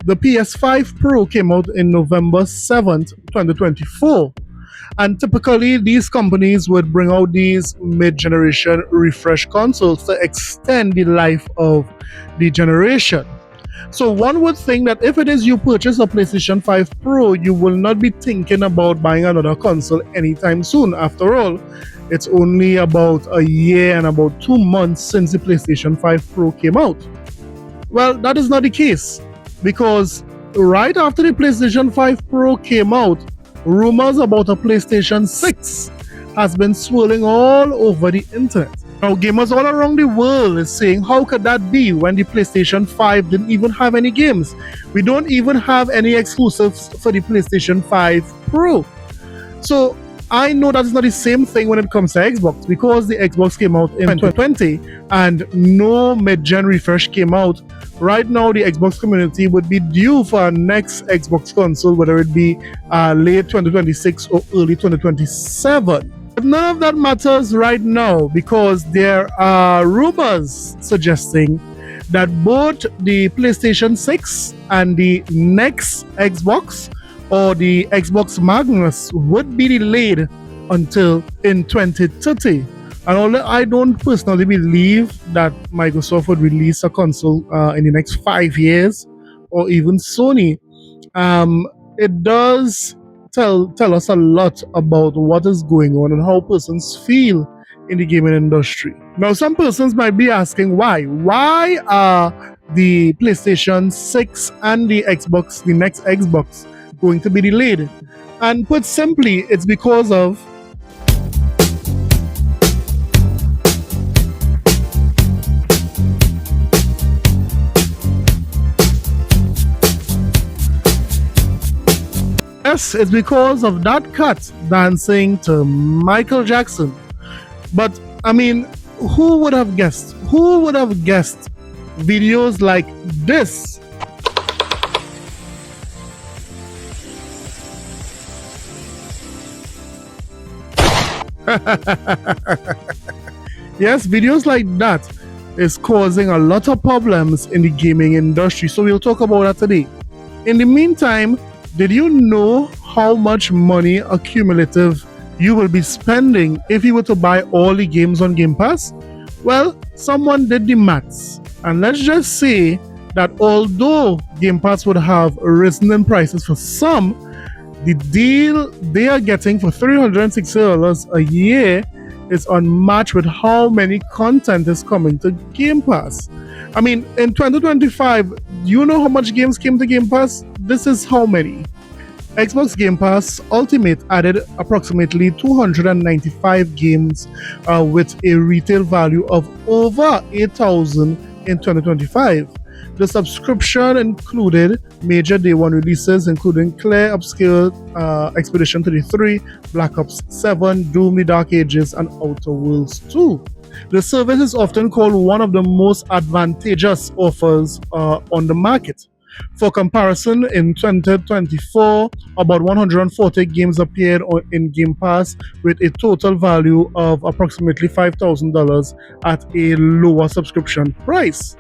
The PS5 Pro came out in November 7th, 2024. And typically, these companies would bring out these mid-generation refresh consoles to extend the life of the generation. So one would think that if it is you purchase a PlayStation 5 Pro, you will not be thinking about buying another console anytime soon. After all, it's only about a year and about 2 months since the PlayStation 5 Pro came out. Well, that is not the case, because right after the PlayStation 5 Pro came out, rumors about a PlayStation 6 has been swirling all over the internet. Now, gamers all around the world is saying, how could that be when the PlayStation 5 didn't even have any games? We don't even have any exclusives for the PlayStation 5 Pro. So I know that's not the same thing when it comes to Xbox, because the Xbox came out in 2020 and no mid-gen refresh came out. Right now, the Xbox community would be due for our next Xbox console, whether it be late 2026 or early 2027. But none of that matters right now, because there are rumors suggesting that both the PlayStation 6 and the next Xbox, or the Xbox Magnus, would be delayed until in 2030. And although I don't personally believe that Microsoft would release a console in the next 5 years, or even Sony, it does tell us a lot about what is going on and how persons feel in the gaming industry. Now, some persons might be asking why. Why are the PlayStation 6 and the Xbox, the next Xbox, going to be delayed? And put simply, it's because of yes, it's because of that cat dancing to Michael Jackson. But I mean, who would have guessed? Who would have guessed videos like this? Yes, videos like that is causing a lot of problems in the gaming industry. So we'll talk about that today. In the meantime, did you know how much money accumulative you will be spending if you were to buy all the games on Game Pass? Well, someone did the maths, and let's just say that although Game Pass would have risen in prices for some, the deal they are getting for $360 a year is unmatched with how many content is coming to Game Pass. I mean, in 2025, do you know how much games came to Game Pass? This is how many. Xbox Game Pass Ultimate added approximately 295 games with a retail value of over 8,000 in 2025. The subscription included major day one releases, including Clear Obscure, Expedition 33, Black Ops 7, Doom the Dark Ages, and Outer Worlds 2. The service is often called one of the most advantageous offers on the market. For comparison, in 2024, about 140 games appeared in Game Pass with a total value of approximately $5,000 at a lower subscription price.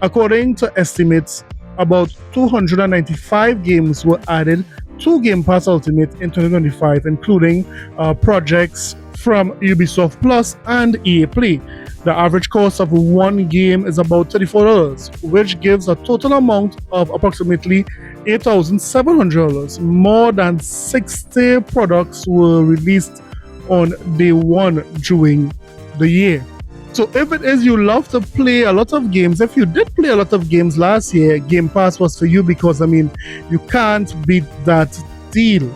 According to estimates, about 295 games were added to Game Pass Ultimate in 2025, including projects from Ubisoft Plus and EA Play. The average cost of one game is about $34, which gives a total amount of approximately $8,700. More than 60 products were released on day one during the year. So if it is you love to play a lot of games, if you did play a lot of games last year, Game Pass was for you, because I mean, you can't beat that deal.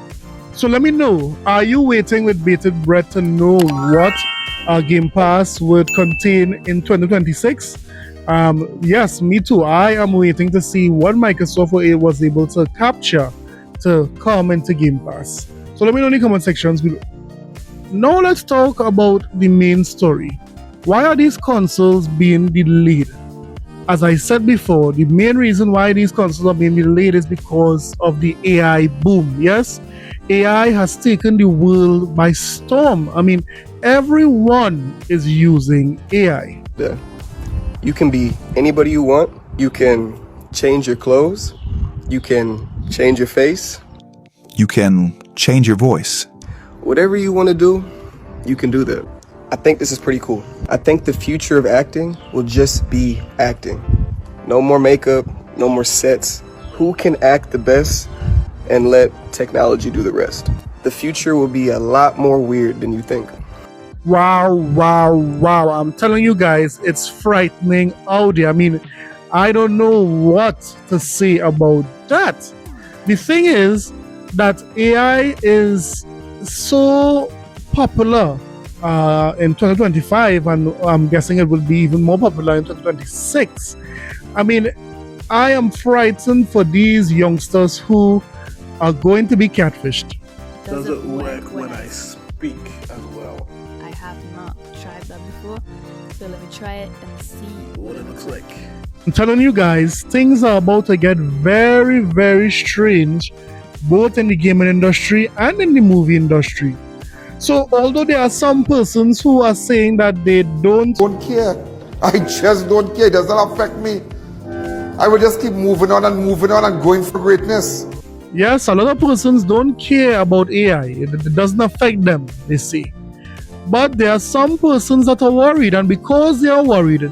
So let me know, are you waiting with bated breath to know what Game Pass would contain in 2026? Yes, me too. I am waiting to see what Microsoft was able to capture to come into Game Pass. So let me know in the comment sections below. Now let's talk about the main story. Why are these consoles being delayed? As I said before, the main reason why these consoles are being delayed is because of the AI boom. Yes, AI has taken the world by storm. I mean, everyone is using AI. You can be anybody you want. You can change your clothes. You can change your face. You can change your voice. Whatever you want to do, you can do that. I think this is pretty cool. I think the future of acting will just be acting. No more makeup, no more sets. Who can act the best and let technology do the rest? The future will be a lot more weird than you think. Wow, wow, wow. I'm telling you guys, it's frightening out there. I mean, I don't know what to say about that. The thing is that AI is so popular in 2025, and I'm guessing it will be even more popular in 2026. I mean, I am frightened for these youngsters who are going to be catfished. Does it work when I speak as well? I have not tried that before, so let me try it and see What if a click? I'm telling you guys, things are about to get very, very strange, both in the gaming industry and in the movie industry. So, although there are some persons who are saying that they don't care. I just don't care. It does not affect me. I will just keep moving on and going for greatness. Yes, a lot of persons don't care about AI. It doesn't affect them, they say. But there are some persons that are worried, and because they are worried,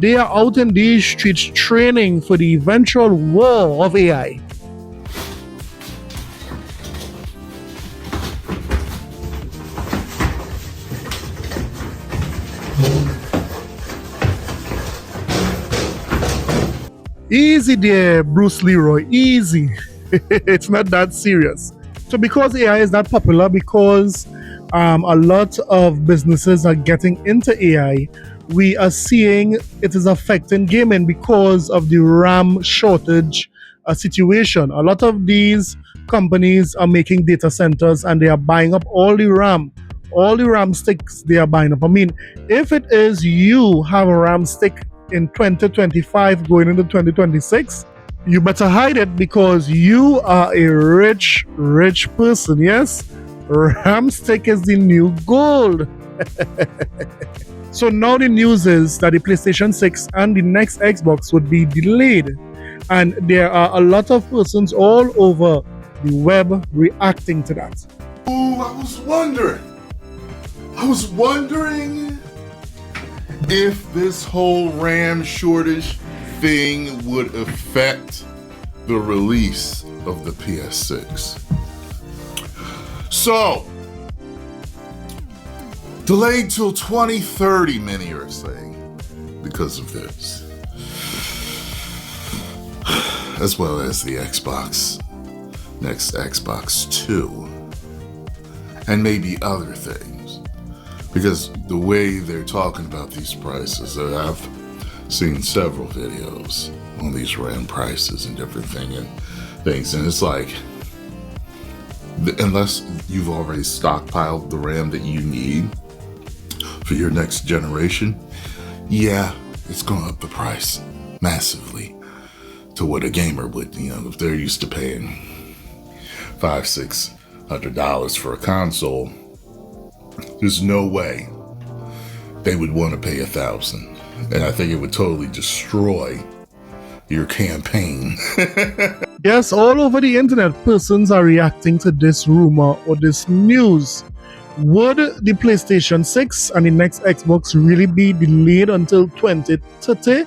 they are out in these streets training for the eventual war of AI. Easy there, Bruce Leroy, easy. It's not that serious. So because AI is that popular, because a lot of businesses are getting into AI, we are seeing it is affecting gaming because of the RAM shortage situation. A lot of these companies are making data centers and they are buying up all the RAM sticks they are buying up. I mean, if it is you have a RAM stick in 2025 going into 2026, you better hide it because you are a rich person. Yes, RAM stick is the new gold. So now the news is that the PlayStation 6 and the next Xbox would be delayed, and there are a lot of persons all over the web reacting to that. Ooh, I was wondering if this whole RAM shortage thing would affect the release of the PS6. So, delayed till 2030, many are saying, because of this. As well as the next Xbox 2, and maybe other things. Because the way they're talking about these prices, I've seen several videos on these RAM prices and different things, and it's like, unless you've already stockpiled the RAM that you need for your next generation, yeah, it's going to up the price massively to what a gamer would, if they're used to paying $500-$600 for a console. There's no way they would want to pay $1,000. And I think it would totally destroy your campaign. Yes, all over the internet, persons are reacting to this rumor or this news. Would the PlayStation 6 and the next Xbox really be delayed until 2030?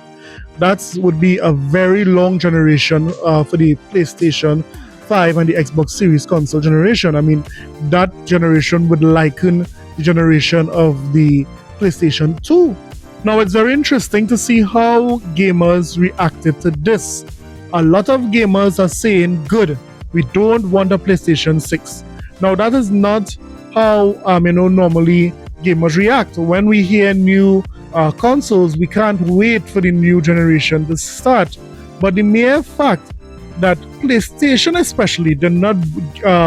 That would be a very long generation for the PlayStation 5 and the Xbox Series console generation. I mean, that generation would liken the generation of the PlayStation 2. Now, it's very interesting to see how gamers reacted to this. A lot of gamers are saying, good, we don't want a PlayStation 6. Now, that is not how normally gamers react. When we hear new consoles, we can't wait for the new generation to start. But the mere fact that PlayStation especially did not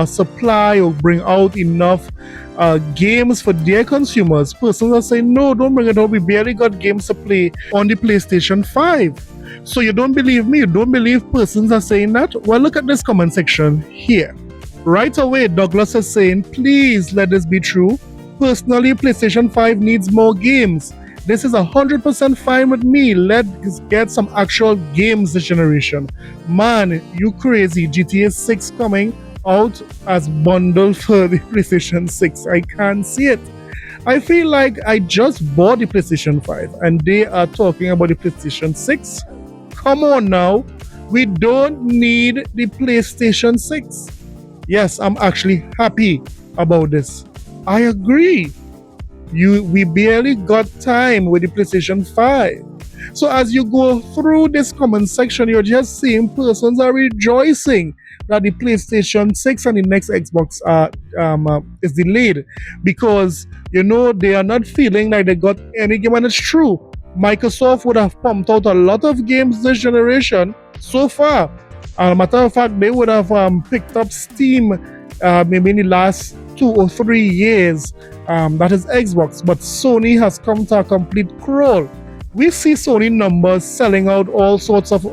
supply or bring out enough games for their consumers, persons are saying, no, don't bring it out, we barely got games to play on the PlayStation 5. So you don't believe me, you don't believe persons are saying that? Well, look at this comment section here. Right away, Douglas is saying, please let this be true. Personally, PlayStation 5 needs more games. This is 100% fine with me. Let's get some actual games this generation. Man, you crazy. GTA 6 coming out as bundle for the PlayStation 6. I can't see it. I feel like I just bought the PlayStation 5 and they are talking about the PlayStation 6. Come on now. We don't need the PlayStation 6. Yes, I'm actually happy about this. I agree. We barely got time with the PlayStation 5. So as you go through this comment section, you're just seeing persons are rejoicing that the PlayStation 6 and the next Xbox is delayed because they are not feeling like they got any game, and it's true. Microsoft would have pumped out a lot of games this generation so far. Matter of fact, they would have picked up Steam maybe in the last 2 or 3 years. That is Xbox, but Sony has come to a complete crawl. We see Sony numbers selling out all sorts of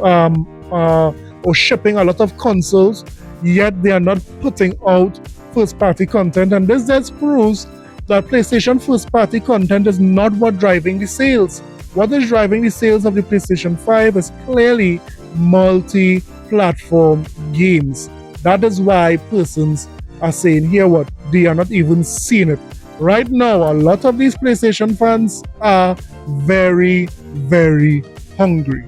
or shipping a lot of consoles, yet they are not putting out first-party content, and this just proves that PlayStation first-party content is not what driving the sales. What is driving the sales of the PlayStation 5 is clearly multi-platform games. That is why persons are saying here what they are not even seeing it. Right now, a lot of these PlayStation fans are very, very hungry.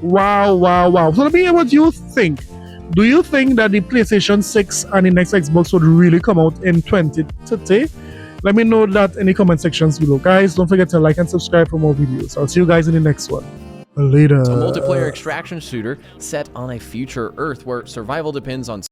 Wow. So let me hear what you think. Do you think that the PlayStation 6 and the next Xbox would really come out in 2030? Let me know that in the comment sections below. Guys, don't forget to like and subscribe for more videos. I'll see you guys in the next one. Later. A multiplayer extraction shooter set on a future Earth where survival depends on